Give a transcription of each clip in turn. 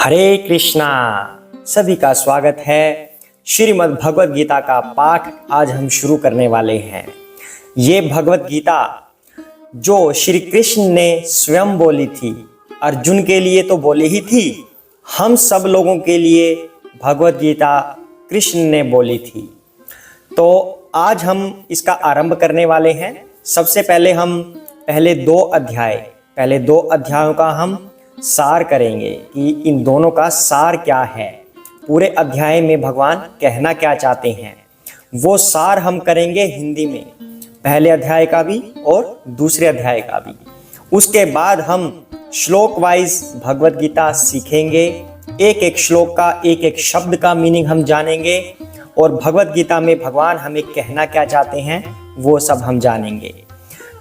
हरे कृष्णा। सभी का स्वागत है। श्रीमद् भगवत गीता का पाठ आज हम शुरू करने वाले हैं। ये भगवत गीता जो श्री कृष्ण ने स्वयं बोली थी, अर्जुन के लिए तो बोली ही थी, हम सब लोगों के लिए भगवत गीता कृष्ण ने बोली थी। तो आज हम इसका आरंभ करने वाले हैं। सबसे पहले हम पहले दो अध्यायों का हम सार करेंगे कि इन दोनों का सार क्या है, पूरे अध्याय में भगवान कहना क्या चाहते हैं, वो सार हम करेंगे हिंदी में, पहले अध्याय का भी और दूसरे अध्याय का भी। उसके बाद हम श्लोक वाइज भगवत गीता सीखेंगे, एक एक श्लोक का एक एक शब्द का मीनिंग हम जानेंगे और भगवत गीता में भगवान हमें कहना क्या चाहते हैं वो सब हम जानेंगे।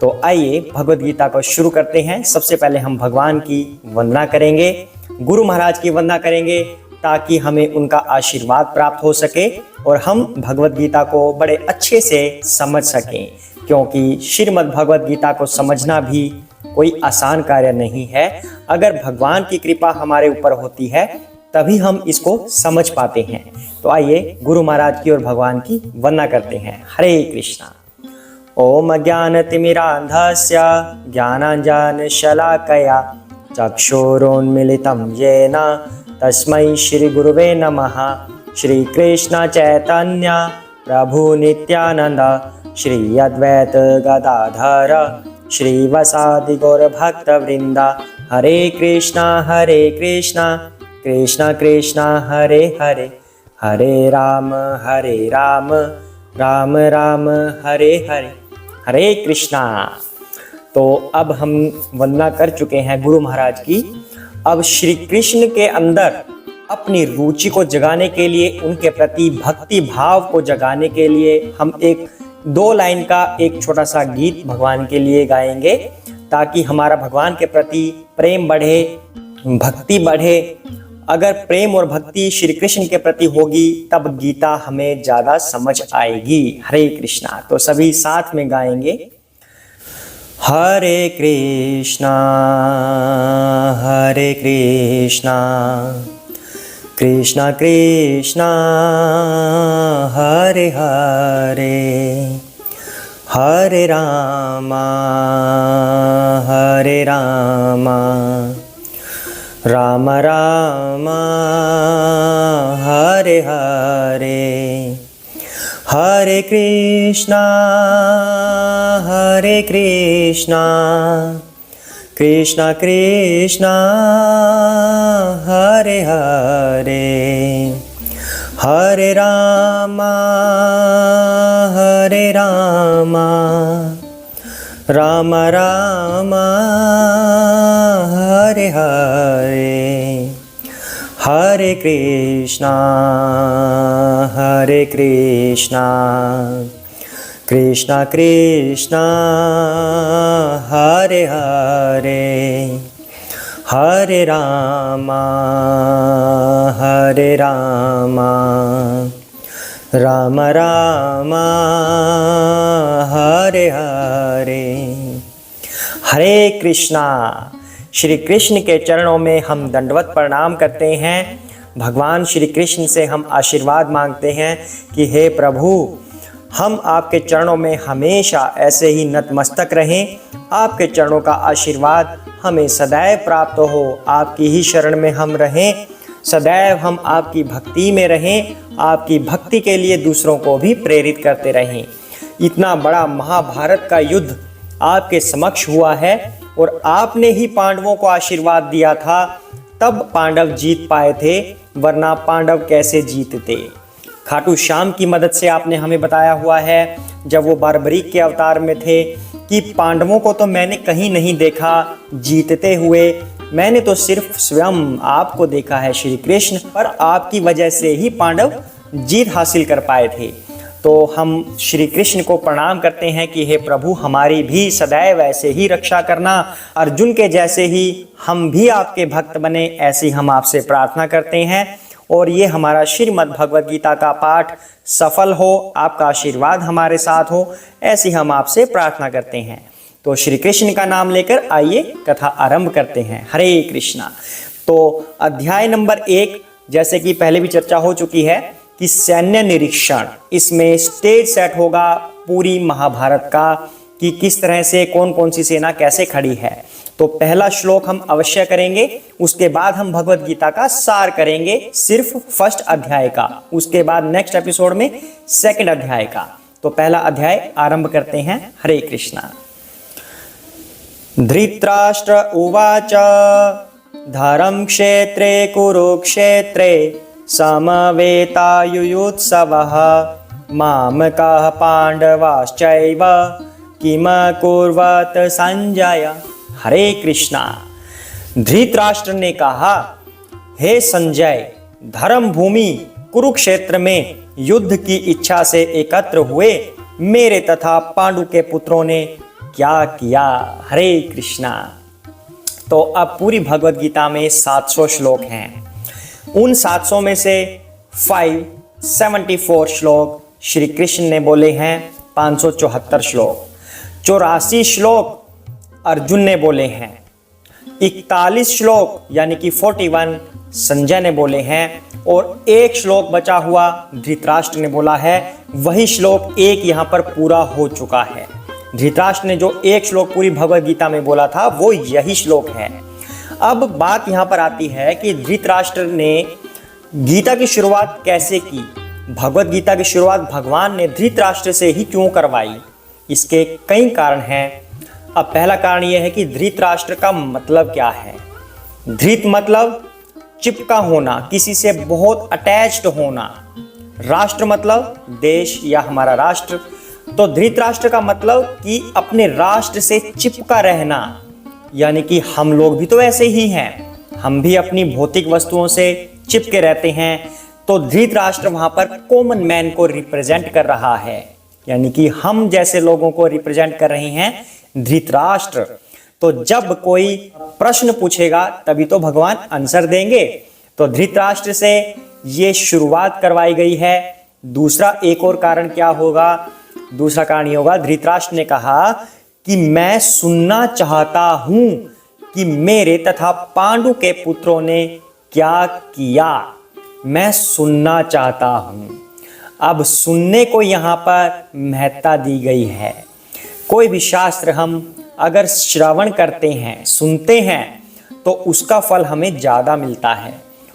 तो आइए भगवत गीता को शुरू करते हैं। सबसे पहले हम भगवान की वंदना करेंगे, गुरु महाराज की वंदना करेंगे ताकि हमें उनका आशीर्वाद प्राप्त हो सके और हम भगवत गीता को बड़े अच्छे से समझ सकें, क्योंकि श्रीमद् भगवत गीता को समझना भी कोई आसान कार्य नहीं है। अगर भगवान की कृपा हमारे ऊपर होती है तभी हम इसको समझ पाते हैं। तो आइए गुरु महाराज की और भगवान की वंदना करते हैं। हरे कृष्णा। ओम ज्ञानतिमिरान्धस्य ज्ञानाञ्जनशलाकया चक्षुरुन्मीलितं येन तस्मै श्रीगुरुवे नमः। श्रीकृष्ण चैतन्य प्रभु नित्यानंद श्री अद्वैत गदाधर श्रीवासादि गौरभक्तवृंद। हरे कृष्णा कृष्णा कृष्णा हरे हरे, हरे राम राम राम हरे हरे, हरे कृष्णा। तो अब हम वंदना कर चुके हैं गुरु महाराज की। अब श्री कृष्ण के अंदर अपनी रुचि को जगाने के लिए, उनके प्रति भक्ति भाव को जगाने के लिए हम एक दो लाइन का एक छोटा सा गीत भगवान के लिए गाएंगे, ताकि हमारा भगवान के प्रति प्रेम बढ़े, भक्ति बढ़े। अगर प्रेम और भक्ति श्री कृष्ण के प्रति होगी तब गीता हमें ज्यादा समझ आएगी। हरे कृष्णा। तो सभी साथ में गाएंगे। हरे कृष्णा कृष्णा कृष्णा हरे हरे, हरे रामा राम राम हरे हरे, हरे कृष्णा कृष्णा कृष्णा हरे हरे, हरे राम राम राम हरे हरे, हरे कृष्णा कृष्णा कृष्णा हरे हरे, हरे राम राम राम हरे हरे, हरे कृष्णा। श्री कृष्ण के चरणों में हम दंडवत प्रणाम करते हैं। भगवान श्री कृष्ण से हम आशीर्वाद मांगते हैं कि हे प्रभु, हम आपके चरणों में हमेशा ऐसे ही नतमस्तक रहें, आपके चरणों का आशीर्वाद हमें सदैव प्राप्त हो, आपकी ही शरण में हम रहें, सदैव हम आपकी भक्ति में रहें, आपकी भक्ति के लिए दूसरों को भी प्रेरित करते रहें। इतना बड़ा महाभारत का युद्ध आपके समक्ष हुआ है और आपने ही पांडवों को आशीर्वाद दिया था, तब पांडव जीत पाए थे, वरना पांडव कैसे जीतते। खाटू श्याम की मदद से आपने हमें बताया हुआ है, जब वो बारबरीक के अवतार में थे, कि पांडवों को तो मैंने कहीं नहीं देखा जीतते हुए, मैंने तो सिर्फ स्वयं आपको देखा है श्री कृष्ण, पर आपकी वजह से ही पांडव जीत हासिल कर पाए थे। तो हम श्री कृष्ण को प्रणाम करते हैं कि हे प्रभु, हमारी भी सदैव ऐसे ही रक्षा करना, अर्जुन के जैसे ही हम भी आपके भक्त बने, ऐसी हम आपसे प्रार्थना करते हैं। और ये हमारा श्रीमद् भगवत गीता का पाठ सफल हो, आपका आशीर्वाद हमारे साथ हो, ऐसी हम आपसे प्रार्थना करते हैं। तो श्री कृष्ण का नाम लेकर आइए कथा आरंभ करते हैं। हरे कृष्णा। तो तो अध्याय नंबर 1 जैसे कि पहले भी चर्चा हो चुकी है कि सैन्य निरीक्षण, इसमें स्टेज सेट होगा पूरी महाभारत का कि किस तरह से कौन कौन सी सेना कैसे खड़ी है। तो पहला श्लोक हम अवश्य करेंगे, उसके बाद हम भगवत गीता का सार करेंगे सिर्फ फर्स्ट अध्याय का, उसके बाद नेक्स्ट एपिसोड में सेकंड अध्याय का। तो पहला अध्याय आरंभ करते हैं। हरे कृष्णा। धृतराष्ट्र उवाच धर्म क्षेत्रे कुरुक्षेत्रे समवेतायुयुत्सवः मामकाः पांडवाश्चैव किम कुर्वत संजय। हरे कृष्णा। धृतराष्ट्र ने कहा, हे संजय, धर्म भूमि कुरुक्षेत्र में युद्ध की इच्छा से एकत्र हुए मेरे तथा पांडु के पुत्रों ने क्या किया। हरे कृष्णा। तो अब पूरी भगवत गीता में 700 श्लोक हैं। उन 700 में से 574 श्लोक श्री कृष्ण ने बोले हैं, 574 श्लोक, 84 श्लोक अर्जुन ने बोले हैं, 41 श्लोक यानी कि 41 संजय ने बोले हैं और एक श्लोक बचा हुआ धृतराष्ट्र ने बोला है। वही श्लोक एक यहाँ पर पूरा हो चुका है। धृतराष्ट्र ने जो एक श्लोक पूरी भगवत गीता में बोला था वो यही श्लोक है। अब बात यहाँ पर आती है कि धृतराष्ट्र ने गीता की शुरुआत कैसे की। भगवत गीता की शुरुआत भगवान ने धृतराष्ट्र से ही क्यों करवाई। इसके कई कारण हैं। अब पहला कारण यह है कि धृतराष्ट्र का मतलब क्या है। धृत मतलब चिपका होना, किसी से बहुत अटैच्ड होना। राष्ट्र मतलब देश या हमारा राष्ट्र। तो धृतराष्ट्र का मतलब कि अपने राष्ट्र से चिपका रहना, यानी कि हम लोग भी तो ऐसे ही हैं, हम भी अपनी भौतिक वस्तुओं से चिपके रहते हैं। तो धृतराष्ट्र वहां पर कॉमन मैन को रिप्रेजेंट कर रहा है, यानी कि हम जैसे लोगों को रिप्रेजेंट कर रहे हैं धृतराष्ट्र। तो जब कोई प्रश्न पूछेगा तभी तो भगवान आंसर देंगे। तो धृतराष्ट्र से ये शुरुआत करवाई गई है। दूसरा एक और कारण क्या होगा। दूसरा कारण ये होगा, धृतराष्ट्र ने कहा कि मैं सुनना चाहता हूं कि मेरे तथा पांडु के पुत्रों ने क्या किया। मैं सुनना चाहता हूं। अब सुनने को यहां पर महत्ता दी गई है। कोई भी शास्त्र हम अगर श्रवण करते हैं, सुनते हैं, तो उसका फल हमें ज़्यादा मिलता है,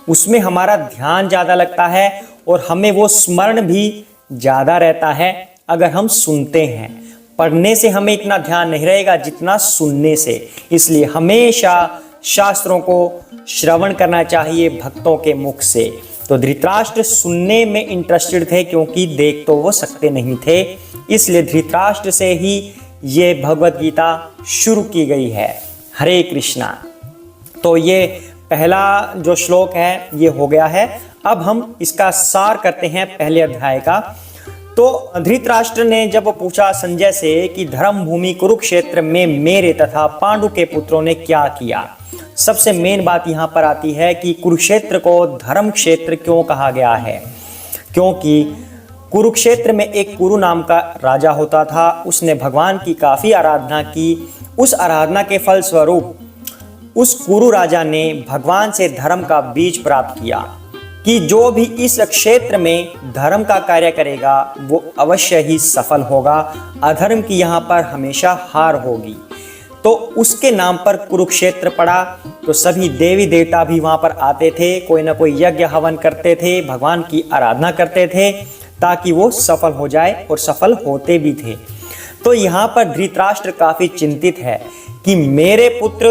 उसमें हमारा ध्यान ज़्यादा लगता है और हमें वो स्मरण भी ज़्यादा रहता है अगर हम सुनते हैं। पढ़ने से हमें इतना ध्यान नहीं रहेगा जितना सुनने से। इसलिए हमेशा शास्त्रों को श्रवण करना चाहिए भक्तों के मुख से। तो धृतराष्ट्र सुनने में इंटरेस्टेड थे क्योंकि देख तो वो सकते नहीं थे, इसलिए धृतराष्ट्र से ही ये भगवत गीता शुरू की गई है। हरे कृष्णा। तो ये पहला जो श्लोक है ये हो गया है। अब हम इसका सार करते हैं पहले अध्याय का। तो धृतराष्ट्र ने जब पूछा संजय से कि धर्म भूमि कुरुक्षेत्र में मेरे तथा पांडु के पुत्रों ने क्या किया, सबसे मेन बात यहाँ पर आती है कि कुरुक्षेत्र को धर्म क्षेत्र क्यों कहा गया है। क्योंकि कुरुक्षेत्र में एक कुरु नाम का राजा होता था। उसने भगवान की काफ़ी आराधना की। उस आराधना के फलस्वरूप उस कुरु राजा ने भगवान से धर्म का बीज प्राप्त किया कि जो भी इस क्षेत्र में धर्म का कार्य करेगा वो अवश्य ही सफल होगा, अधर्म की यहाँ पर हमेशा हार होगी। तो उसके नाम पर कुरुक्षेत्र पड़ा। तो सभी देवी देवता भी वहाँ पर आते थे, कोई ना कोई यज्ञ हवन करते थे, भगवान की आराधना करते थे ताकि वो सफल हो जाए, और सफल होते भी थे। तो यहाँ पर धृतराष्ट्र काफ़ी चिंतित है कि मेरे पुत्र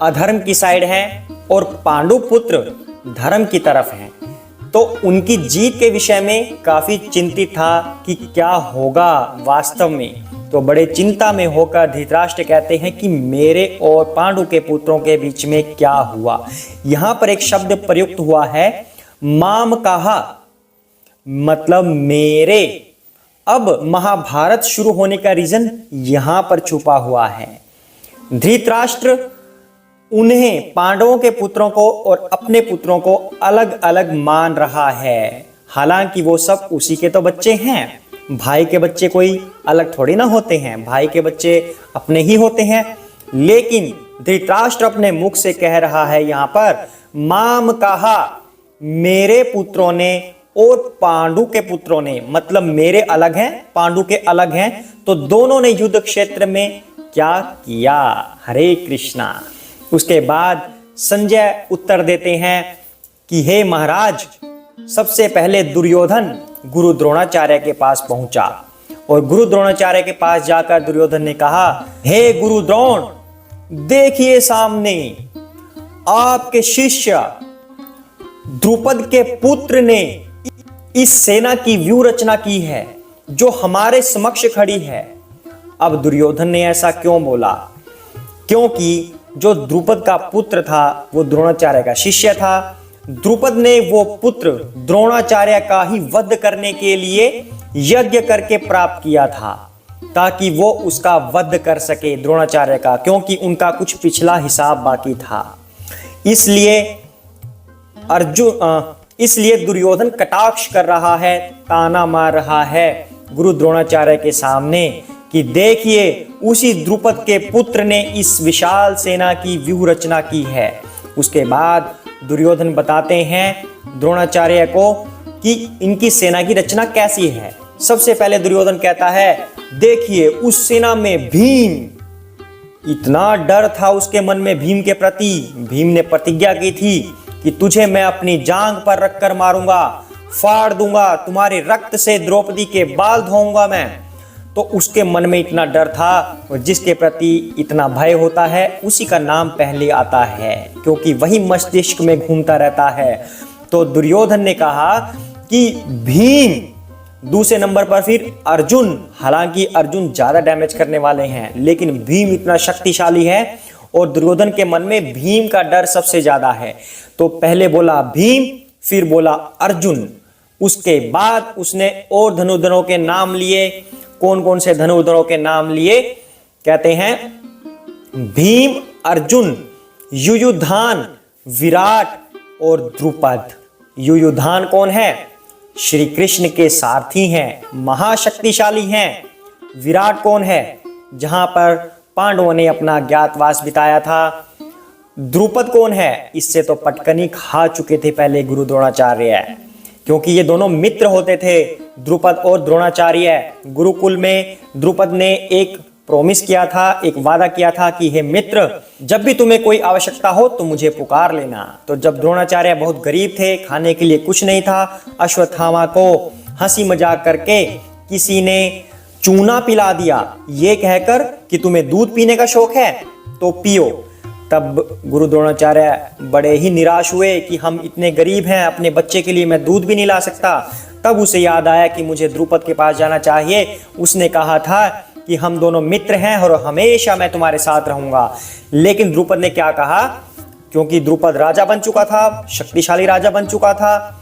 अधर्म की साइड हैं और पांडु पुत्र धर्म की तरफ हैं। तो उनकी जीत के विषय में काफ़ी चिंतित था कि क्या होगा वास्तव में। तो बड़े चिंता में होकर धृतराष्ट्र कहते हैं कि मेरे और पांडु के पुत्रों के बीच में क्या हुआ। यहाँ पर एक शब्द प्रयुक्त हुआ है, माम कहा, मतलब मेरे। अब महाभारत शुरू होने का रीजन यहां पर छुपा हुआ है। धृतराष्ट्र उन्हें, पांडवों के पुत्रों को और अपने पुत्रों को अलग अलग मान रहा है। हालांकि वो सब उसी के तो बच्चे हैं। भाई के बच्चे कोई अलग थोड़ी ना होते हैं, भाई के बच्चे अपने ही होते हैं। लेकिन धृतराष्ट्र अपने मुख से कह रहा है यहाँ पर, माम कहा, मेरे पुत्रों ने और पांडु के पुत्रों ने, मतलब मेरे अलग हैं, पांडु के अलग हैं, तो दोनों ने युद्ध क्षेत्र में क्या किया। हरे कृष्णा। उसके बाद संजय उत्तर देते हैं कि हे महाराज, सबसे पहले दुर्योधन गुरु द्रोणाचार्य के पास पहुंचा और गुरु द्रोणाचार्य के पास जाकर दुर्योधन ने कहा, हे गुरु द्रोण, देखिए सामने आपके शिष्य द्रुपद के पुत्र ने इस सेना की व्यू रचना की है जो हमारे समक्ष खड़ी है। अब दुर्योधन ने ऐसा क्यों बोला? क्योंकि जो द्रुपद का पुत्र था वो द्रोणाचार्य का शिष्य था। द्रुपद ने वो पुत्र द्रोणाचार्य का ही वध करने के लिए यज्ञ करके प्राप्त किया था, ताकि वो उसका वध कर सके द्रोणाचार्य का, क्योंकि उनका कुछ पिछला हिसाब बाकी था। इसलिए दुर्योधन कटाक्ष कर रहा है, ताना मार रहा है गुरु द्रोणाचार्य के सामने कि देखिए उसी द्रुपद के पुत्र ने इस विशाल सेना की व्यूह रचना की है। उसके बाद दुर्योधन बताते हैं द्रोणाचार्य को कि इनकी सेना की रचना कैसी है। सबसे पहले दुर्योधन कहता है, देखिए उस सेना में भीम, इतना डर था उसके मन में भीम के प्रति। भीम ने प्रतिज्ञा की थी कि तुझे मैं अपनी जांघ पर रखकर मारूंगा, फाड़ दूंगा, तुम्हारे रक्त से द्रौपदी के बाल धोऊंगा मैं। तो उसके मन में इतना डर था और जिसके प्रति इतना भय होता है उसी का नाम पहले आता है, क्योंकि वही मस्तिष्क में घूमता रहता है। तो दुर्योधन ने कहा कि भीम, दूसरे नंबर पर फिर अर्जुन। हालांकि अर्जुन ज्यादा डैमेज करने वाले हैं, लेकिन भीम इतना शक्तिशाली है और दुर्योधन के मन में भीम का डर सबसे ज्यादा है। तो पहले बोला भीम, फिर बोला अर्जुन। उसके बाद उसने और धनुर्धरों के नाम लिए। कौन कौन से धनुर्धरों के नाम लिए? कहते हैं भीम, अर्जुन, युयुधान, विराट और द्रुपद। युयुधान कौन है? श्री कृष्ण के सारथी हैं, महाशक्तिशाली हैं। विराट कौन है? जहां पर पांडवों ने अपना ज्ञातवास बिताया था। द्रुपद कौन है? इससे तो पटकनी खा चुके थे पहले गुरु द्रोणाचार्य, क्योंकि ये दोनों मित्र होते थे, द्रुपद और द्रोणाचार्य। गुरुकुल में द्रुपद ने एक प्रॉमिस किया था, एक वादा किया था कि हे मित्र, जब भी तुम्हें कोई आवश्यकता हो तो मुझे पुकार लेना। तो जब द्रोणाचार्य बहुत गरीब थे, खाने के लिए कुछ नहीं था, अश्वत्थामा को हंसी मजाक करके किसी ने चूना पिला दिया, ये कहकर कि तुम्हें दूध पीने का शौक है तो पियो। तब गुरु द्रोणाचार्य बड़े ही निराश हुए कि हम इतने गरीब हैं, अपने बच्चे के लिए मैं दूध भी नहीं ला सकता। तब उसे याद आया कि मुझे द्रुपद के पास जाना चाहिए। उसने कहा था कि हम दोनों मित्र हैं और हमेशा मैं तुम्हारे साथ रहूंगा। लेकिन द्रुपद ने क्या कहा? क्योंकि द्रुपद राजा बन चुका था, शक्तिशाली राजा बन चुका था,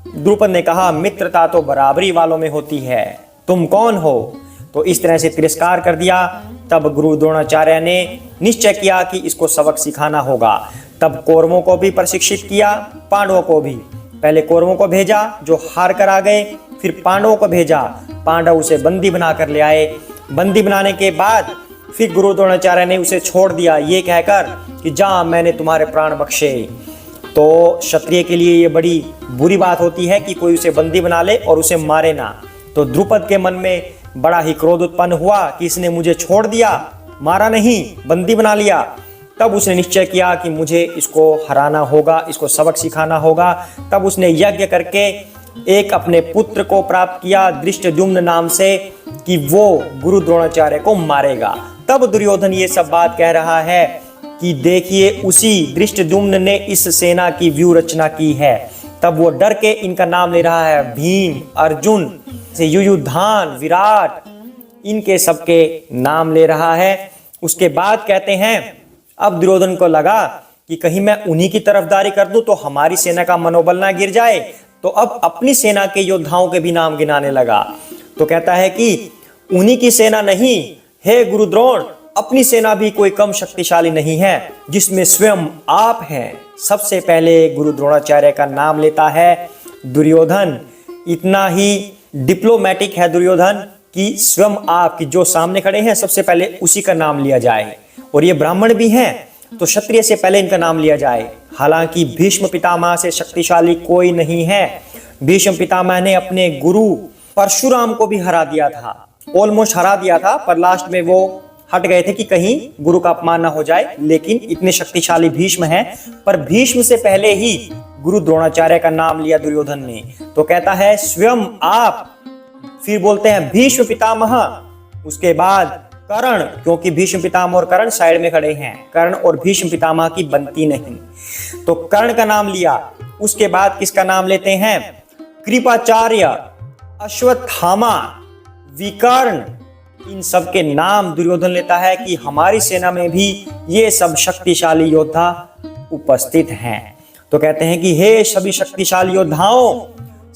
द्रुपद ने कहा मित्रता तो बराबरी वालों में होती है, तुम कौन हो? तो इस तरह से तिरस्कार कर दिया। तब गुरु द्रोणाचार्य ने निश्चय किया कि इसको सबक सिखाना होगा। तब कौरवों को भी प्रशिक्षित किया, पांडवों को भी। पहले कौरवों को भेजा जो हार कर आ गए, फिर पांडवों को भेजा। पांडव उसे बंदी बनाकर ले आए। बंदी बनाने के बाद फिर गुरु द्रोणाचार्य ने उसे छोड़ दिया, ये कहकर कि जा, मैंने तुम्हारे प्राण बख्शे। तो क्षत्रिय के लिए ये बड़ी बुरी बात होती है कि कोई उसे बंदी बना ले और उसे मारे ना। तो द्रुपद के मन में बड़ा ही क्रोध उत्पन्न हुआ कि इसने मुझे छोड़ दिया, मारा नहीं, बंदी बना लिया। तब उसने निश्चय किया कि मुझे इसको हराना होगा, इसको सबक सिखाना होगा। तब उसने यज्ञ करके एक अपने पुत्र को प्राप्त किया धृष्टद्युम्न नाम से, कि वो गुरु द्रोणाचार्य को मारेगा। तब दुर्योधन ये सब बात कह रहा है कि देखिए उसी धृष्टद्युम्न ने इस सेना की व्यूह रचना की है। तब वो डर के इनका नाम ले रहा है, भीम, अर्जुन, युयुधान, विराट, इनके सबके नाम ले रहा है। उसके बाद कहते हैं अब दुर्योधन को लगा कि कहीं मैं उन्हीं की तरफदारी कर दूं तो हमारी सेना का मनोबल ना गिर जाए। तो अब अपनी सेना के योद्धाओं के भी नाम गिनाने लगा। तो कहता है कि उन्हीं की सेना नहीं, हे गुरु द्रोण, अपनी सेना भी कोई कम शक्तिशाली नहीं है, जिसमें स्वयं आप हैं। सबसे पहले गुरु द्रोणाचार्य का नाम लेता है दुर्योधन। इतना ही डिप्लोमेटिक है दुर्योधन कि स्वयं आप, कि जो सामने खड़े हैं, सबसे पहले उसी का नाम लिया जाए। और ये ब्राह्मण भी हैं, तो क्षत्रिय से पहले इनका नाम लिया जाए। हालांकि भीष्म पितामह से शक्तिशाली कोई नहीं है। भीष्म पितामह ने अपने गुरु परशुराम को भी हरा दिया था, ऑलमोस्ट हरा दिया था, पर लास्ट में वो हट गए थे कि कहीं गुरु का अपमान ना हो जाए। लेकिन इतने शक्तिशाली भीष्म हैं, पर भीष्म से पहले ही गुरु द्रोणाचार्य का नाम लिया दुर्योधन ने। तो कहता है स्वयं आप, फिर बोलते हैं भीष्म पितामह, उसके बाद कर्ण, क्योंकि भीष्म पितामह और कर्ण साइड में खड़े हैं, कर्ण और भीष्म पितामह की बनती नहीं, तो कर्ण का नाम लिया। उसके बाद किसका नाम लेते हैं? कृपाचार्य, अश्वत्थामा, विकर्ण, इन सब के नाम दुर्योधन लेता है कि हमारी सेना में भी ये सब शक्तिशाली योद्धा उपस्थित हैं। तो कहते हैं कि हे सभी शक्तिशाली योद्धाओं,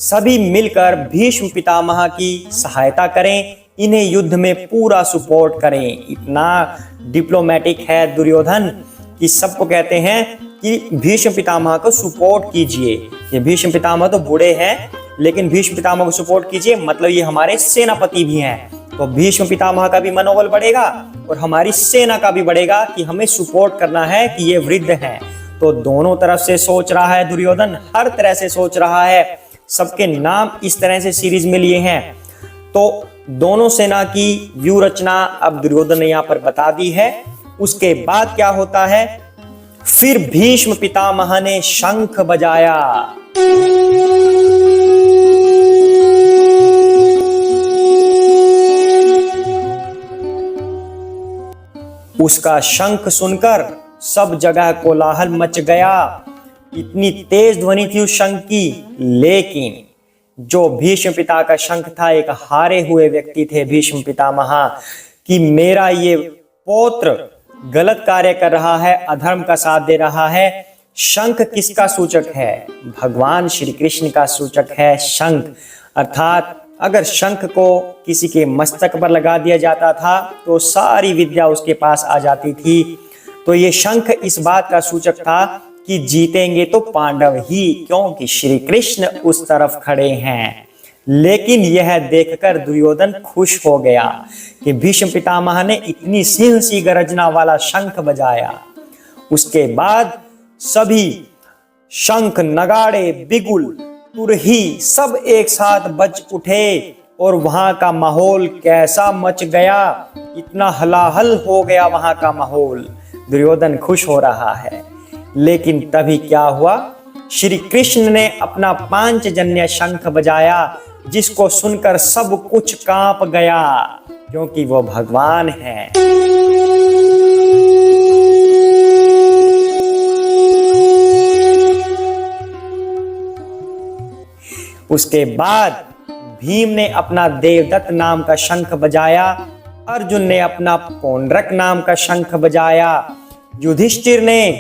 सभी मिलकर भीष्म पितामह की सहायता करें, इन्हें युद्ध में पूरा सपोर्ट करें। इतना डिप्लोमेटिक है दुर्योधन कि सबको कहते हैं कि भीष्म पितामह को सपोर्ट कीजिए। ये भीष्म पितामह तो बूढ़े हैं, लेकिन भीष्म पितामह को सपोर्ट कीजिए, मतलब ये हमारे सेनापति भी हैं। तो भीष्म पितामह का भी मनोबल बढ़ेगा और हमारी सेना का भी बढ़ेगा कि हमें सपोर्ट करना है कि ये वृद्ध हैं। तो दोनों तरफ से सोच रहा है दुर्योधन, हर तरह से सोच रहा है। सबके नाम इस तरह से सीरीज में लिए हैं। तो दोनों सेना की व्यू रचना अब दुर्योधन ने यहाँ पर बता दी है। उसके बाद क्या होता है? फिर भीष्म पितामह ने शंख बजाया। उसका शंख सुनकर सब जगह कोलाहल मच गया। इतनी तेज ध्वनि थी उस शंख की, लेकिन जो भीष्म पिता का शंख था, एक हारे हुए व्यक्ति थे भीष्म पितामह, कि मेरा ये पौत्र गलत कार्य कर रहा है, अधर्म का साथ दे रहा है। शंख किसका सूचक है? भगवान श्री कृष्ण का सूचक है शंख। अर्थात अगर शंख को किसी के मस्तक पर लगा दिया जाता था तो सारी विद्या उसके पास आ जाती थी। तो ये शंख इस बात का सूचक था कि जीतेंगे तो पांडव ही, क्योंकि श्री कृष्ण उस तरफ खड़े हैं। लेकिन यह देखकर दुर्योधन खुश हो गया कि भीष्म पितामह ने इतनी सिंह सी गर्जना वाला शंख बजाया। उसके बाद सभी शंख, नगाड़े, बिगुल, तुरही सब एक साथ बज उठे और वहां का माहौल कैसा मच गया, इतना हलाहल हो गया वहां का माहौल। दुर्योधन खुश हो रहा है। लेकिन तभी क्या हुआ? श्री कृष्ण ने अपना पांचजन्य शंख बजाया, जिसको सुनकर सब कुछ कांप गया, क्योंकि वो भगवान है। उसके बाद भीम ने अपना देवदत्त नाम का शंख बजाया, अर्जुन ने अपना पौंड्रक नाम का शंख बजाया, युधिष्ठिर ने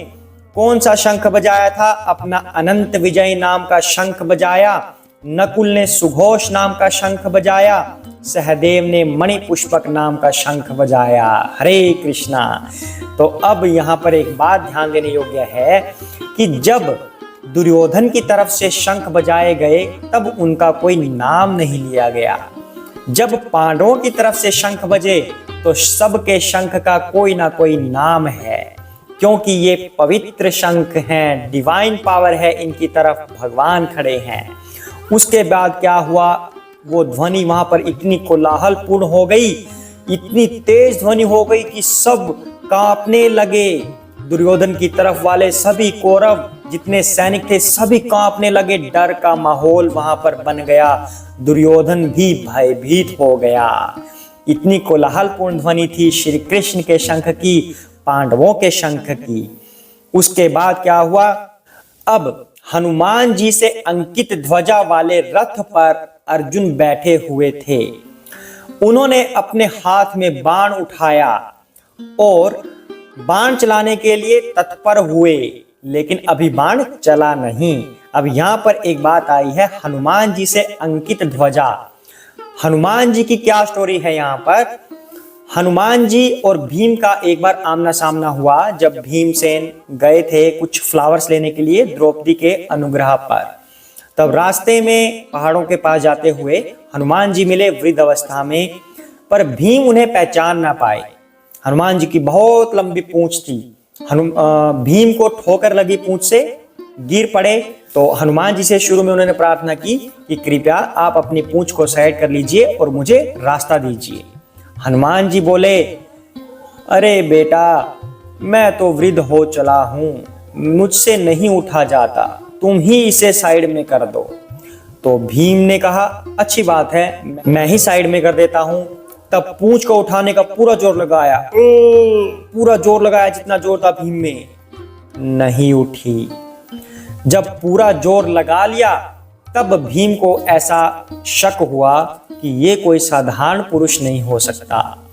कौन सा शंख बजाया था? अपना अनंत विजय नाम का शंख बजाया, नकुल ने सुघोष नाम का शंख बजाया, सहदेव ने मणिपुष्पक नाम का शंख बजाया। हरे कृष्णा। तो अब यहाँ पर एक बात ध्यान देने योग्य है कि जब दुर्योधन की तरफ से शंख बजाए गए तब उनका कोई नाम नहीं लिया गया। जब पांडवों की तरफ से शंख बजे तो सबके शंख का कोई ना कोई नाम है, क्योंकि ये पवित्र शंख हैं, डिवाइन पावर है इनकी तरफ, भगवान खड़े हैं। उसके बाद क्या हुआ? वो ध्वनि वहां पर इतनी कोलाहलपूर्ण हो गई, इतनी तेज ध्वनि हो गई कि सब कांपने लगे। दुर्योधन की तरफ वाले सभी कौरव जितने सैनिक थे सभी कांपने लगे, डर का माहौल वहां पर बन गया। दुर्योधन भी भयभीत हो गया। इतनी कोलाहलपूर्ण ध्वनि थी श्री कृष्ण के शंख की, पांडवों के शंख की। उसके बाद क्या हुआ? अब हनुमान जी से अंकित ध्वजा वाले रथ पर अर्जुन बैठे हुए थे। उन्होंने अपने हाथ में बाण उठाया और बाण चलाने के लिए तत्पर हुए, लेकिन अभी बाण चला नहीं। अब यहां पर एक बात आई है, हनुमान जी से अंकित ध्वजा। हनुमान जी की क्या स्टोरी है यहाँ पर? हनुमान जी और भीम का एक बार आमना सामना हुआ, जब भीमसेन गए थे कुछ फ्लावर्स लेने के लिए द्रौपदी के अनुग्रह पर। तब रास्ते में पहाड़ों के पास जाते हुए हनुमान जी मिले वृद्ध अवस्था में, पर भीम उन्हें पहचान ना पाए। हनुमान जी की बहुत लंबी पूंछ थी भीम को ठोकर लगी पूंछ से, गिर पड़े। तो हनुमान जी से शुरू में उन्होंने प्रार्थना की कि कृपया आप अपनी पूंछ को साइड कर लीजिए और मुझे रास्ता दीजिए। हनुमान जी बोले, अरे बेटा, मैं तो वृद्ध हो चला हूं, मुझसे नहीं उठा जाता, तुम ही इसे साइड में कर दो। तो भीम ने कहा, अच्छी बात है, मैं ही साइड में कर देता हूं। तब पूंछ को उठाने का पूरा जोर लगाया, जितना जोर था भीम में, नहीं उठी। जब पूरा जोर लगा लिया तब भीम को ऐसा शक हुआ कि ये कोई साधारण पुरुष नहीं हो सकता,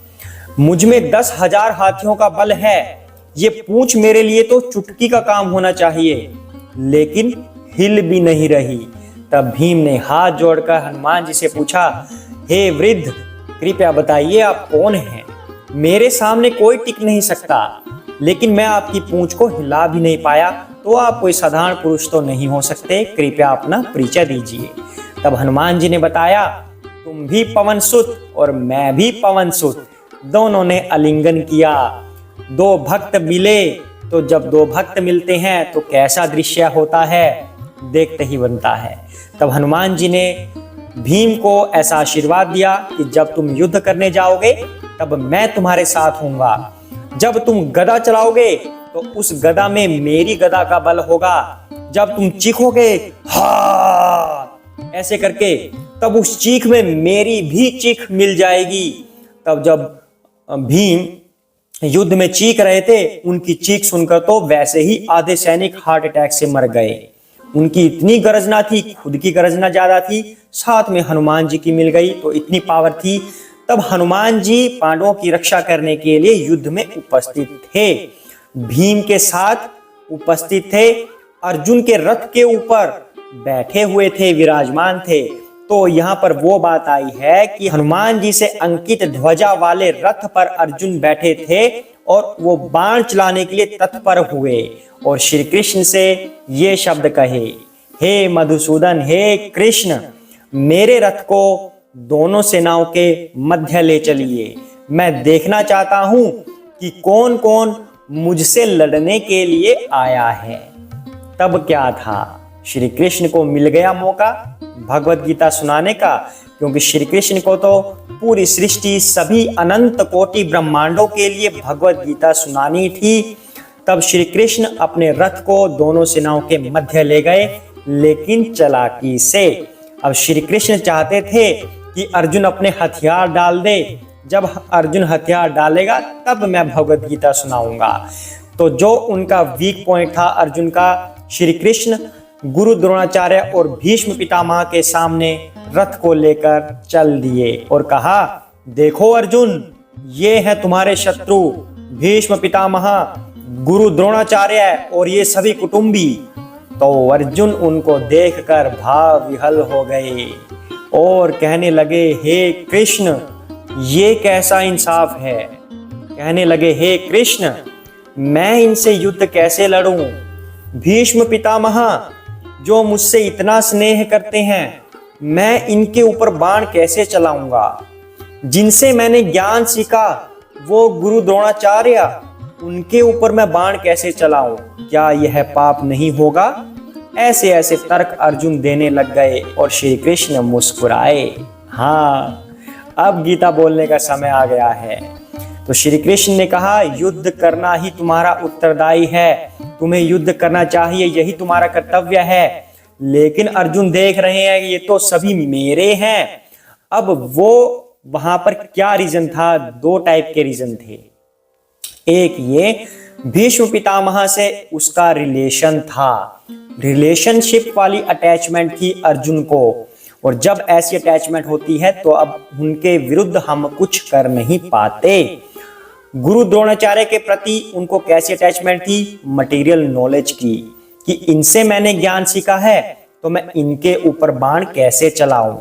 मुझ में 10,000 हाथियों का बल है, ये पूंछ मेरे लिए तो चुटकी का काम होना चाहिए, लेकिन हिल भी नहीं रही। तब भीम ने हाथ जोड़कर हनुमान जी से पूछा, हे वृद्ध, कृपया बताइए आप कौन हैं? मेरे सामने कोई टिक नहीं सकता, लेकिन मैं आपकी पूंछ को हिला भी नहीं पाया, तो आप कोई साधारण पुरुष तो नहीं हो सकते, कृपया अपना परिचय दीजिए। तब हनुमान जी ने बताया, तुम भी पवन सुत और मैं भी पवन सुत, दोनों ने आलिंगन किया। दो भक्त मिले, तो जब दो भक्त मिलते हैं तो कैसा दृश्य होता है, देखते ही बनता है। तब हनुमान जी ने भीम को ऐसा आशीर्वाद दिया कि जब तुम युद्ध करने जाओगे तब मैं तुम्हारे साथ होऊंगा, जब तुम गदा चलाओगे तो उस गदा में मेरी गदा का बल होगा, जब तुम चीखोगे हा ऐसे करके, तब उस चीख में मेरी भी चीख मिल जाएगी। तब जब भीम युद्ध में चीख रहे थे, उनकी चीख सुनकर तो वैसे ही आधे सैनिक हार्ट अटैक से मर गए। उनकी इतनी गर्जना थी, खुद की गर्जना ज्यादा थी, साथ में हनुमान जी की मिल गई तो इतनी पावर थी। तब हनुमान जी पांडवों की रक्षा करने के लिए युद्ध में उपस्थित थे, भीम के साथ उपस्थित थे, अर्जुन के रथ के ऊपर बैठे हुए थे, विराजमान थे। तो यहाँ पर वो बात आई है कि हनुमान जी से अंकित ध्वजा वाले रथ पर अर्जुन बैठे थे और वो बाण चलाने के लिए तत्पर हुए और श्री कृष्ण से ये शब्द कहे, हे मधुसूदन, हे कृष्ण, मेरे रथ को दोनों सेनाओं के मध्य ले चलिए, मैं देखना चाहता हूं कि कौन कौन मुझसे लड़ने के लिए आया है। तब क्या था, श्री कृष्ण को मिल गया मौका भगवत गीता सुनाने का, क्योंकि श्री कृष्ण को तो पूरी सृष्टि, सभी अनंत कोटि ब्रह्मांडों के लिए भगवत गीता सुनानी थी। तब श्री कृष्ण अपने रथ को दोनों सेनाओं के मध्य ले गए, लेकिन चालाकी से। अब श्री कृष्ण चाहते थे कि अर्जुन अपने हथियार डाल दे, जब अर्जुन हथियार डालेगा तब मैं भगवत गीता सुनाऊंगा। तो जो उनका वीक पॉइंट था अर्जुन का, श्री कृष्ण गुरु द्रोणाचार्य और भीष्म पितामह के सामने रथ को लेकर चल दिए और कहा, देखो अर्जुन, ये है तुम्हारे शत्रु भीष्म पितामह, गुरु द्रोणाचार्य और ये सभी कुटुंबी। तो अर्जुन उनको देखकर भाव विहल हो गए और कहने लगे, हे कृष्ण, ये कैसा इंसाफ है। कहने लगे, हे कृष्ण, मैं इनसे युद्ध कैसे लड़ूं? भीष्म पितामह जो मुझसे इतना स्नेह करते हैं, मैं इनके ऊपर बाण कैसे चलाऊंगा? जिनसे मैंने ज्ञान सीखा वो गुरु द्रोणाचार्य, उनके ऊपर मैं बाण कैसे चलाऊं? क्या यह पाप नहीं होगा? ऐसे ऐसे तर्क अर्जुन देने लग गए और श्री कृष्ण मुस्कुराए। हाँ, अब गीता बोलने का समय आ गया है। तो श्री कृष्ण ने कहा, युद्ध करना ही तुम्हारा उत्तरदायी है, तुम्हें युद्ध करना चाहिए, यही तुम्हारा कर्तव्य है। लेकिन अर्जुन देख रहे हैं ये तो सभी मेरे हैं। अब वो वहां पर क्या रीजन था? दो टाइप के रीजन थे। एक ये भीष्म पितामह से उसका रिलेशन था, रिलेशनशिप वाली अटैचमेंट थी अर्जुन को, और जब ऐसी अटैचमेंट होती है तो अब उनके विरुद्ध हम कुछ कर नहीं पाते। गुरु द्रोणाचार्य के प्रति उनको कैसी अटैचमेंट थी? मटेरियल नॉलेज की, कि इनसे मैंने ज्ञान सीखा है तो मैं इनके ऊपर बाण कैसे चलाऊं।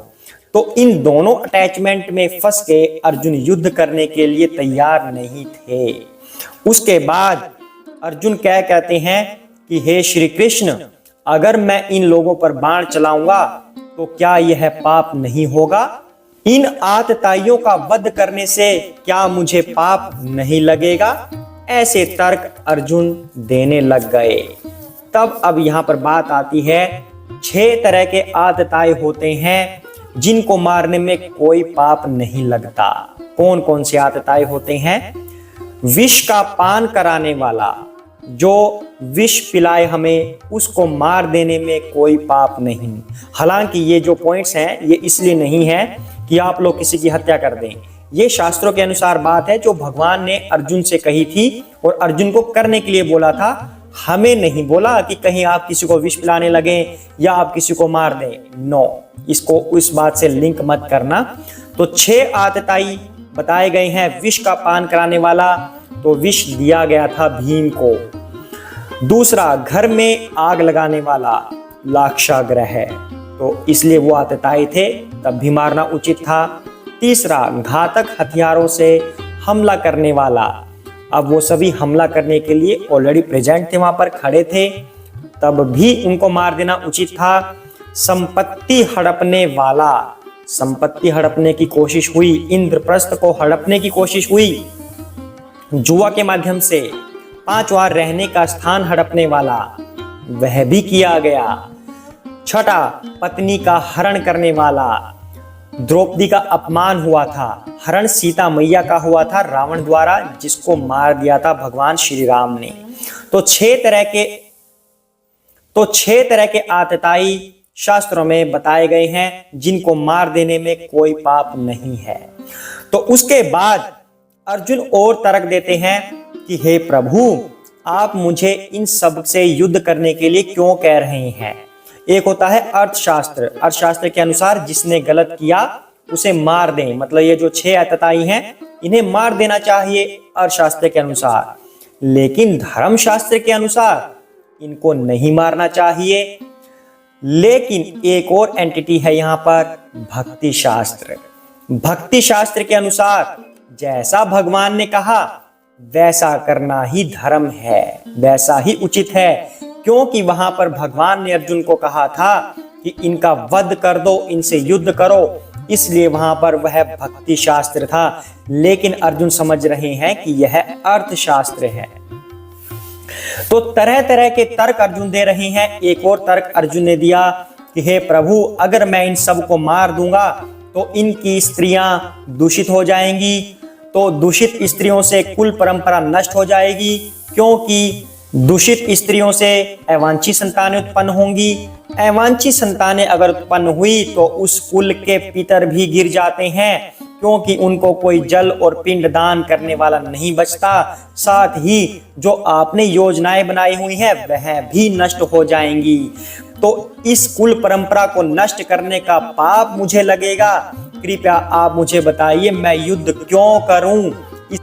तो इन दोनों अटैचमेंट में फंस के अर्जुन युद्ध करने के लिए तैयार नहीं थे। उसके बाद अर्जुन क्या कहते हैं कि हे श्री कृष्ण, अगर मैं इन लोगों पर बाण चलाऊंगा तो क्या यह पाप नहीं होगा? इन आतताइयों का वध करने से क्या मुझे पाप नहीं लगेगा? ऐसे तर्क अर्जुन देने लग गए। तब अब यहाँ पर बात आती है, 6 तरह के आतताई होते हैं जिनको मारने में कोई पाप नहीं लगता। कौन कौन से आतताई होते हैं? विष का पान कराने वाला, जो विष पिलाए हमें, उसको मार देने में कोई पाप नहीं। हालांकि ये जो पॉइंट्स हैं ये इसलिए नहीं है कि आप लोग किसी की हत्या कर दें। ये शास्त्रों के अनुसार बात है जो भगवान ने अर्जुन से कही थी और अर्जुन को करने के लिए बोला था। हमें नहीं बोला कि कहीं आप किसी को विष पिलाने लगे या आप किसी को मार दें। नो, इसको इस बात से लिंक मत करना। तो 6 आतताई बताए गए हैं। विष का पान कराने वाला, तो विष दिया गया था भीम को। दूसरा, घर में आग लगाने वाला, लाक्षागृह, तो इसलिए वो आतताई थे, तब भी मारना उचित था। तीसरा, घातक हथियारों से हमला करने वाला, अब वो सभी हमला करने के लिए ऑलरेडी प्रेजेंट थे, वहां पर खड़े थे, तब भी उनको मार देना उचित था। संपत्ति हड़पने वाला, संपत्ति हड़पने की कोशिश हुई, इंद्रप्रस्थ को हड़पने की कोशिश हुई जुआ के माध्यम से। 5 बार रहने का स्थान हड़पने वाला, वह भी किया गया। छठा, पत्नी का हरण करने वाला, द्रौपदी का अपमान हुआ था। हरण सीता मैया का हुआ था रावण द्वारा, जिसको मार दिया था भगवान श्री राम ने। तो 6 तरह के आतताई शास्त्रों में बताए गए हैं जिनको मार देने में कोई पाप नहीं है। तो उसके बाद अर्जुन और तर्क देते हैं कि हे प्रभु, आप मुझे इन सब से युद्ध करने के लिए क्यों कह रहे हैं? एक होता है अर्थशास्त्र, अर्थशास्त्र के अनुसार जिसने गलत किया उसे मार दें, मतलब ये जो 6 आतताई हैं इन्हें मार देना चाहिए अर्थशास्त्र के अनुसार। लेकिन धर्मशास्त्र के अनुसार इनको नहीं मारना चाहिए। लेकिन एक और एंटिटी है यहाँ पर, भक्ति शास्त्र। भक्ति शास्त्र के अनुसार जैसा भगवान ने कहा वैसा करना ही धर्म है, वैसा ही उचित है, क्योंकि वहां पर भगवान ने अर्जुन को कहा था कि इनका वध कर दो, इनसे युद्ध करो, इसलिए वहां पर वह भक्ति शास्त्र था। लेकिन अर्जुन समझ रहे हैं कि यह अर्थशास्त्र है। तो तरह तरह के तर्क अर्जुन दे रहे हैं। एक और तर्क अर्जुन ने दिया कि हे प्रभु, अगर मैं इन सब को मार दूंगा तो इनकी स्त्रियां दूषित हो जाएंगी, तो दूषित स्त्रियों से कुल परंपरा नष्ट हो जाएगी, क्योंकि दूषित स्त्रियों से अवांछित संतानें उत्पन्न होंगी। अवांछित संतानें अगर उत्पन्न हुई तो उस कुल के पितर भी गिर जाते हैं, क्योंकि उनको कोई जल और पिंड दान करने वाला नहीं बचता। साथ ही जो आपने योजनाएं बनाई हुई हैं वह भी नष्ट हो जाएंगी। तो इस कुल परंपरा को नष्ट करने का पाप मुझे लगेगा। कृपया आप मुझे बताइए, मैं युद्ध क्यों करूं?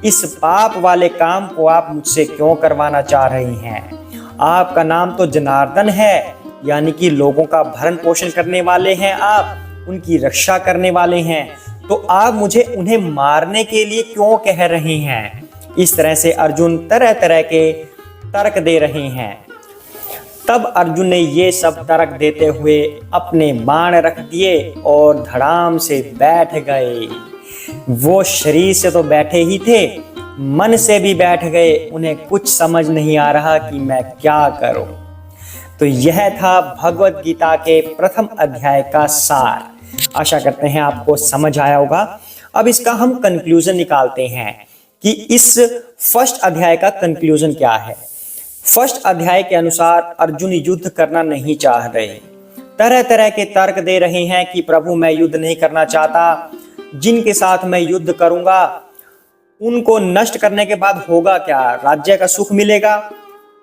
इस पाप वाले काम को आप मुझसे क्यों करवाना चाह रही हैं? आपका नाम तो जनार्दन है, यानी कि लोगों का भरण पोषण करने वाले हैं आप, उनकी रक्षा करने वाले हैं, तो आप मुझे उन्हें मारने के लिए क्यों कह रहे हैं? इस तरह से अर्जुन तरह तरह के तर्क दे रहे हैं। तब अर्जुन ने ये सब तर्क देते हुए अपने बाण रख दिए और धड़ाम से बैठ गए। वो शरीर से तो बैठे ही थे, मन से भी बैठ गए। उन्हें कुछ समझ नहीं आ रहा कि मैं क्या करूं। तो यह था भगवत गीता के प्रथम अध्याय का सार। आशा करते हैं आपको समझ आया होगा। अब इसका हम कंक्लूजन निकालते हैं कि इस फर्स्ट अध्याय का कंक्लूजन क्या है। फर्स्ट अध्याय के अनुसार अर्जुन युद्ध करना नहीं चाह रहे, तरह तरह के तर्क दे रहे हैं कि प्रभु मैं युद्ध नहीं करना चाहता, जिनके साथ मैं युद्ध करूंगा उनको नष्ट करने के बाद होगा क्या? राज्य का सुख मिलेगा,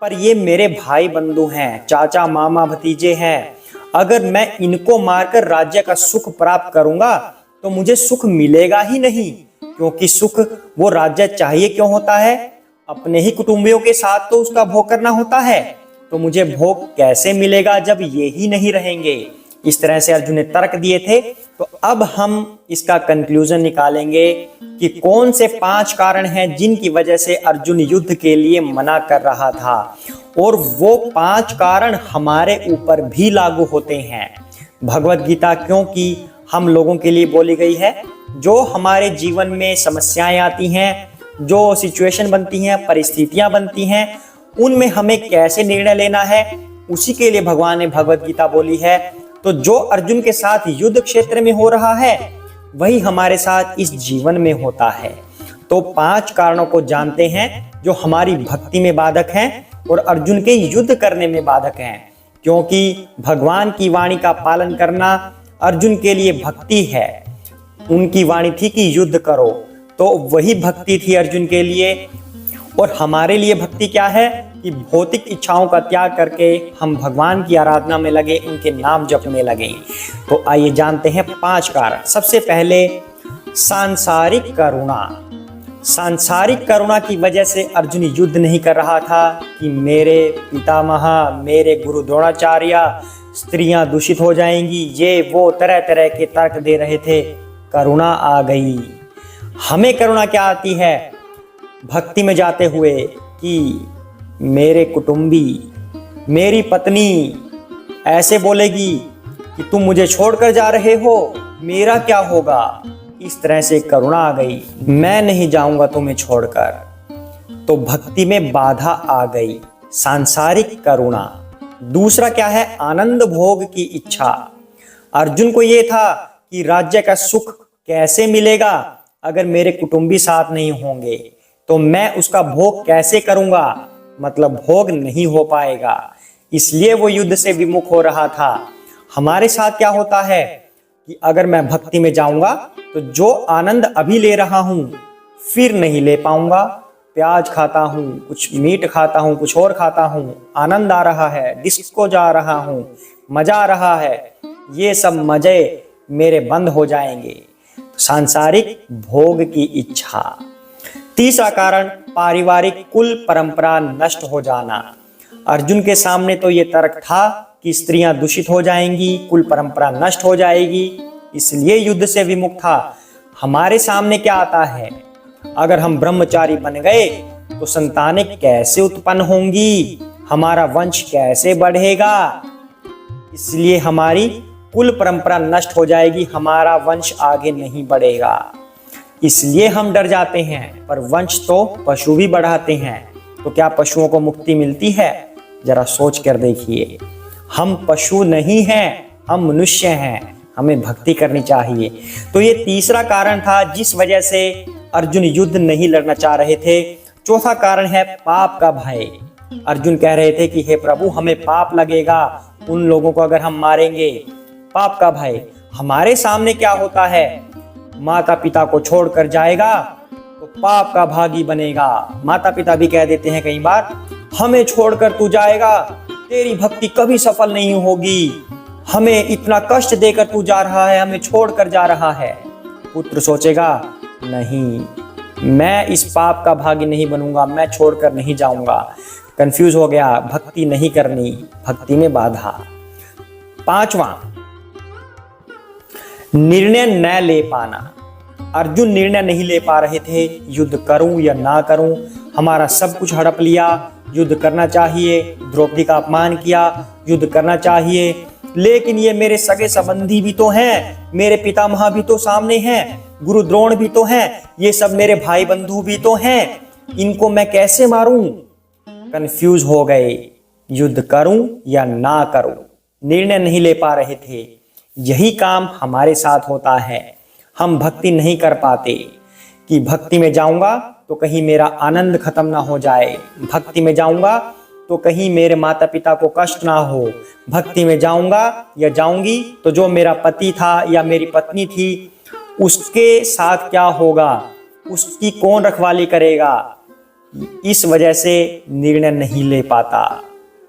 पर ये मेरे भाई बंधु हैं, चाचा मामा भतीजे हैं। अगर मैं इनको मारकर राज्य का सुख प्राप्त करूंगा तो मुझे सुख मिलेगा ही नहीं, क्योंकि सुख वो राज्य चाहिए क्यों होता है? अपने ही कुटुंबियों के साथ तो उसका भोग करना होता है, तो मुझे भोग कैसे मिलेगा जब ये ही नहीं रहेंगे? इस तरह से अर्जुन ने तर्क दिए थे। तो अब हम इसका कंक्लूजन निकालेंगे कि कौन से 5 कारण हैं जिनकी वजह से अर्जुन युद्ध के लिए मना कर रहा था, और वो 5 कारण हमारे ऊपर भी लागू होते हैं। भगवत गीता क्योंकि हम लोगों के लिए बोली गई है। जो हमारे जीवन में समस्याएं आती हैं, जो सिचुएशन बनती हैं, परिस्थितियां बनती हैं, उनमें हमें कैसे निर्णय लेना है, उसी के लिए भगवान ने भगवत गीता बोली है। तो जो अर्जुन के साथ युद्ध क्षेत्र में हो रहा है वही हमारे साथ इस जीवन में होता है। तो 5 कारणों को जानते हैं जो हमारी भक्ति में बाधक हैं और अर्जुन के युद्ध करने में बाधक हैं, क्योंकि भगवान की वाणी का पालन करना अर्जुन के लिए भक्ति है। उनकी वाणी थी कि युद्ध करो, तो वही भक्ति थी अर्जुन के लिए। और हमारे लिए भक्ति क्या है कि भौतिक इच्छाओं का त्याग करके हम भगवान की आराधना में लगे, उनके नाम जपने लगे। तो आइए जानते हैं 5 कारण। सबसे पहले सांसारिक करुणा। सांसारिक करुणा की वजह से अर्जुन युद्ध नहीं कर रहा था कि मेरे पितामह, मेरे गुरु द्रोणाचार्य, स्त्रियां दूषित हो जाएंगी, ये वो तरह तरह के तर्क दे रहे थे। करुणा आ गई। हमें करुणा क्या आती है भक्ति में जाते हुए कि मेरे कुटुंबी, मेरी पत्नी ऐसे बोलेगी कि तुम मुझे छोड़कर जा रहे हो, मेरा क्या होगा। इस तरह से करुणा आ गई, मैं नहीं जाऊंगा तुम्हें छोड़कर। तो भक्ति में बाधा आ गई, सांसारिक करुणा। दूसरा क्या है, आनंद भोग की इच्छा। अर्जुन को यह था कि राज्य का सुख कैसे मिलेगा अगर मेरे कुटुंबी साथ नहीं होंगे, तो मैं उसका भोग कैसे करूंगा, मतलब भोग नहीं हो पाएगा। इसलिए वो युद्ध से विमुख हो रहा था। हमारे साथ क्या होता है कि अगर मैं भक्ति में जाऊंगा तो जो आनंद अभी ले रहा हूं फिर नहीं ले पाऊंगा। प्याज खाता हूं, कुछ मीट खाता हूं, कुछ और खाता हूं, आनंद आ रहा है, डिस्को जा रहा हूं, मजा आ रहा है, ये सब मजे मेरे बंद हो जाएंगे। सांसारिक भोग की इच्छा। तीसरा कारण पारिवारिक कुल परंपरा नष्ट हो जाना। अर्जुन के सामने तो ये तर्क था कि स्त्रियां दूषित हो जाएंगी, कुल परंपरा नष्ट हो जाएगी, इसलिए युद्ध से विमुख था। हमारे सामने क्या आता है, अगर हम ब्रह्मचारी बन गए तो संतानें कैसे उत्पन्न होंगी, हमारा वंश कैसे बढ़ेगा, इसलिए हमारी कुल परंपरा नष्ट हो जाएगी, हमारा वंश आगे नहीं बढ़ेगा, इसलिए हम डर जाते हैं। पर वंश तो पशु भी बढ़ाते हैं, तो क्या पशुओं को मुक्ति मिलती है? जरा सोच कर देखिए। हम पशु नहीं हैं, हम मनुष्य हैं, हमें भक्ति करनी चाहिए। तो ये तीसरा कारण था जिस वजह से अर्जुन युद्ध नहीं लड़ना चाह रहे थे। चौथा कारण है पाप का भय। अर्जुन कह रहे थे कि हे प्रभु, हमें पाप लगेगा उन लोगों को अगर हम मारेंगे। पाप का भय। हमारे सामने क्या होता है, माता पिता को छोड़कर जाएगा तो पाप का भागी बनेगा। माता पिता भी कह देते हैं कई बार, हमें छोड़कर तू जाएगा, तेरी भक्ति कभी सफल नहीं होगी, हमें इतना कष्ट देकर तू जा रहा है, हमें छोड़कर जा रहा है। पुत्र सोचेगा, नहीं, मैं इस पाप का भागी नहीं बनूंगा, मैं छोड़कर नहीं जाऊंगा। कंफ्यूज हो गया, भक्ति नहीं करनी, भक्ति में बाधा। पांचवा, निर्णय न ले पाना। अर्जुन निर्णय नहीं ले पा रहे थे, युद्ध करूं या ना करूं, हमारा सब कुछ हड़प लिया, युद्ध करना चाहिए, द्रौपदी का अपमान किया, युद्ध करना चाहिए, लेकिन ये मेरे सगे संबंधी भी तो हैं, मेरे पितामह भी तो सामने हैं, गुरु द्रोण भी तो हैं, ये सब मेरे भाई बंधु भी तो हैं, इनको मैं कैसे मारूं? कंफ्यूज हो गए, युद्ध करूं या ना करूं, निर्णय नहीं ले पा रहे थे। यही काम हमारे साथ होता है। हम भक्ति नहीं कर पाते कि भक्ति में जाऊंगा तो कहीं मेरा आनंद खत्म ना हो जाए, भक्ति में जाऊंगा तो कहीं मेरे माता पिता को कष्ट ना हो, भक्ति में जाऊंगा या जाऊंगी तो जो मेरा पति था या मेरी पत्नी थी उसके साथ क्या होगा, उसकी कौन रखवाली करेगा। इस वजह से निर्णय नहीं ले पाता,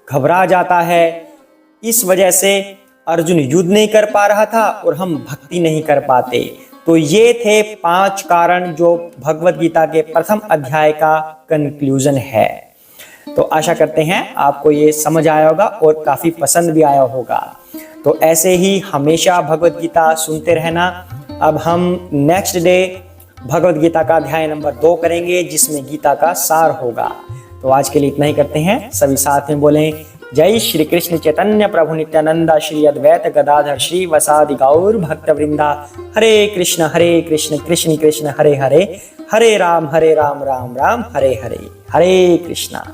घबरा जाता है। इस वजह से अर्जुन युद्ध नहीं कर पा रहा था और हम भक्ति नहीं कर पाते। तो ये थे 5 कारण जो भगवत गीता के प्रथम अध्याय का कंक्लूजन है। तो आशा करते हैं आपको ये समझ आया होगा और काफी पसंद भी आया होगा। तो ऐसे ही हमेशा भगवत गीता सुनते रहना। अब हम नेक्स्ट डे भगवत गीता का अध्याय नंबर 2 करेंगे जिसमें गीता का सार होगा। तो आज के लिए इतना ही करते हैं, सभी साथ में बोलें जय श्री कृष्ण चैतन्य प्रभु नित्यानंद श्री अद्वैत गदाधर श्री वसादि गौर भक्त वृंदा। हरे कृष्ण कृष्ण कृष्ण हरे हरे, हरे राम राम राम हरे हरे, हरे कृष्णा।